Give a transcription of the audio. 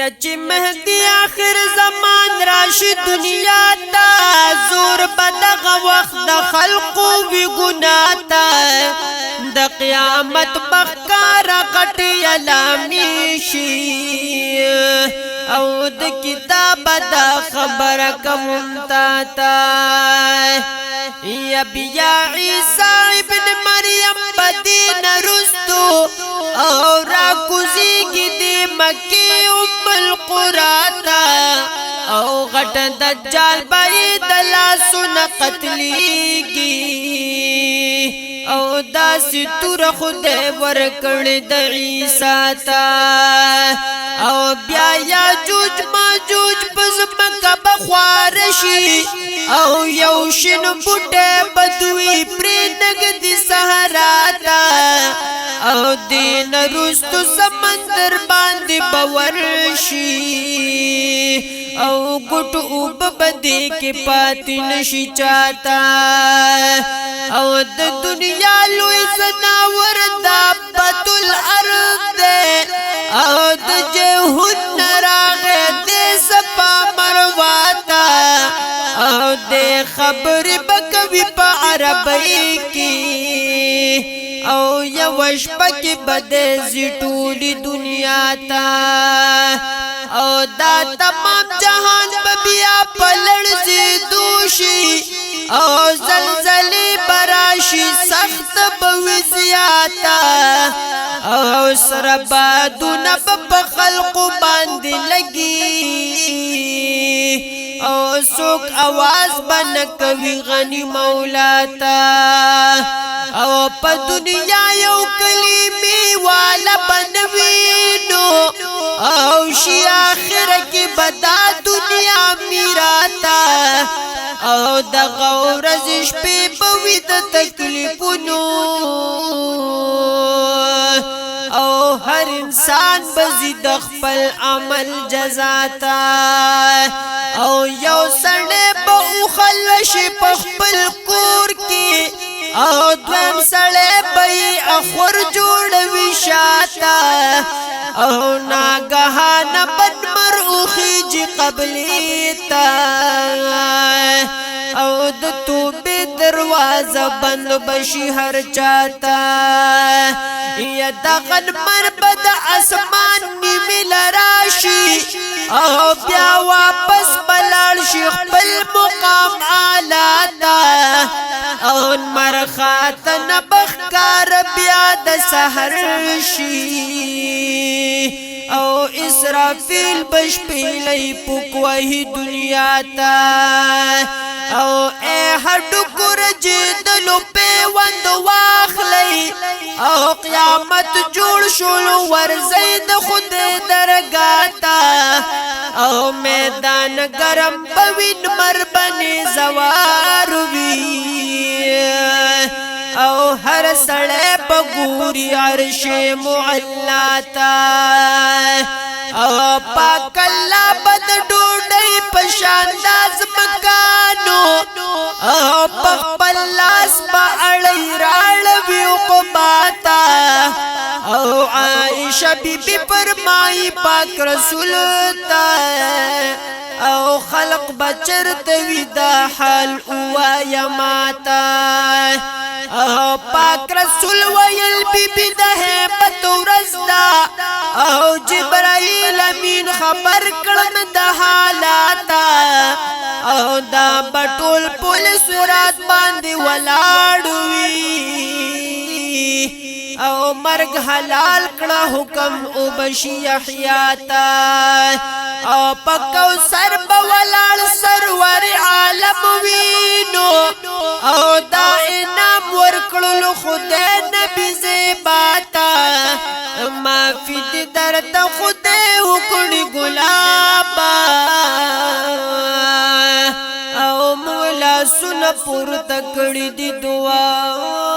یا چې مهدی آخر زمان راشي دنیا تا زور بدغه وخت د خلقو وی ګناه تا د قیامت بخکار غټي علامي شي او د کتاب د خبره کوم تا یا بیا عیسی ابن مریم بدین رستو او را کوزیږي د مکه ام القرى تا او غټ دجال باید لاسونه قتلیږي او داسې تور خدای ورکړی د عیسی تا او بیا یاجوج ماجوج پزمکه بخوار شي او یو شین بوټه بدوی پرې نګدي صحرا تا او دین رستو سمندر باندې باور شي او ګټ او ببدې کې پاتې نشي چاته او د دنیا لوی زناور دابت الارض او د جهون راغه د سپا مرواتا او د خبر بکوي په عربی کې او یوش پکې بده زټولي دنیا تا او دا تمام جهان بیا پلړځي دوشي او زلزلې براشي سخت بوزياتا او سربادونه په خلق باندې لګي او څوک आवाज بن کوي غني مولا تا او په دنیا یو کلمې والا بنوینو او شي اخر کې بدا دنیا میراتا او د غورز شپې په وید تکلیفونو او هر انسان بزید خپل عمل جزاتا او یو سړی په خلش په خپل کور کې او دویم سړی به اخور جوړوي شاته او ناګهان بدمر اوخیږي قبلې ته او د توبې دروازه بند بشي هر چاته یا دغن مربد اسمان نیمه لراشي او بیا واپس بلال شي خپل مقام آلاتا او مرخاتن بخکار بیا د سحر شي او اسرافیل بشپیلی پکوهی دنیا تا او اے هډو کورجدلو پیوند واخلی او قیامت جوړ شول ورزید خود درگاتا او میدان گرم بوین مربنی زواروی او هر سړی په ګوري عرش معلاتا او پاک الله بد ډوډۍ په شانداز مکانو او په خپل لاس په اړی راړوي عقباتا او عائشہ بیبی فرمای پاک رسول تا او خلق بچرت ودا حال وایا ماتا او پاک رسول ویل بیبی د هیبت ورزدا او جبرائیل امین خبر کړم د حالاتا او دا بټول پولیس ورات باندې ولاړوي او مرگ حلال کړه حکم او بشي احیاتا او پکو سر بولال سرور عالم وینو او دا انام ورکړل خدای نبی زیباتا ما فی درد خدای وکړي ګلابا او مولا سن پور تکړی دی دعا